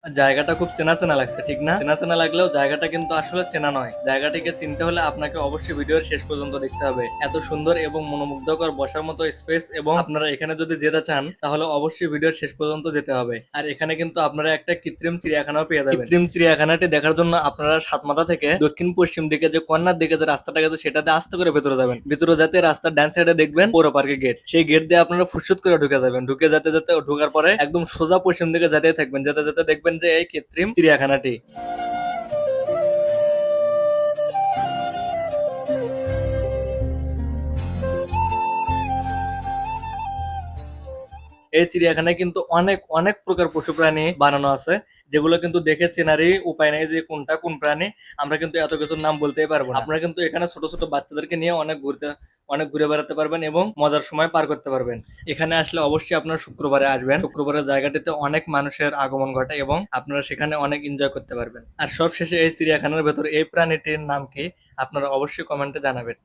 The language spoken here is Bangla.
জায়গাটা খুব চেনা চেনা লাগছে, ঠিক না? চেনা চেনা লাগলেও জায়গাটা কিন্তু আসলে চেনা নয়। জায়গাটিকে চিনতে হলে আপনাকে অবশ্যই ভিডিওর শেষ পর্যন্ত দেখতে হবে। এত সুন্দর এবং মনোমুগ্ধকর বসার মতো স্পেস, এবং আপনারা এখানে যদি যেতে চান তাহলে অবশ্যই ভিডিওর শেষ পর্যন্ত যেতে হবে। আর এখানে কিন্তু আপনারা একটা কৃত্রিম চিড়িয়াখানাও পেয়ে যাবেন। কৃত্রিম চিড়িয়াখানাটি দেখার জন্য আপনারা সাতমাথা থেকে দক্ষিণ পশ্চিম দিকে যে কর্নার দিকে যে রাস্তাটা গেছে সেটাতে আস্তে করে ভেতরে যাবেন। ভেতরে যেতে রাস্তার ডান সাইডে দেখবেন পৌর পার্কের গেট। সেই গেট দিয়ে আপনারা ফুসফুস করে ঢুকে যাবেন। ঢুকে যেতে যেতে ঢোকার পরে একদম সোজা পশ্চিম দিকে যেতেই থাকবেন। যেতে যেতে দেখবেন যে এই কৃত্রিম চিড়িয়াখানাটি। এই চিড়িয়াখানায় কিন্তু অনেক অনেক প্রকার পশু প্রাণী বানানো আছে, যেগুলো কিন্তু দেখে চেনারই উপায় নেই যে কোনটা কোন প্রাণী। আমরা কিন্তু এত কিছুর নাম বলতেই পারবো না। আপনারা কিন্তু এখানে ছোট ছোট বাচ্চাদেরকে নিয়ে অনেক ঘুরে বেড়াতে পারবেন এবং মজার সময় পার করতে পারবেন। এখানে আসলে অবশ্যই আপনারা শুক্রবারে আসবেন। শুক্রবারের জায়গাটিতে অনেক মানুষের আগমন ঘটে এবং আপনারা সেখানে অনেক এনজয় করতে পারবেন। আর সবশেষে এই চিড়িয়াখানার ভেতর এই প্রাণীটির নাম কি আপনারা অবশ্যই কমেন্টে জানাবেন।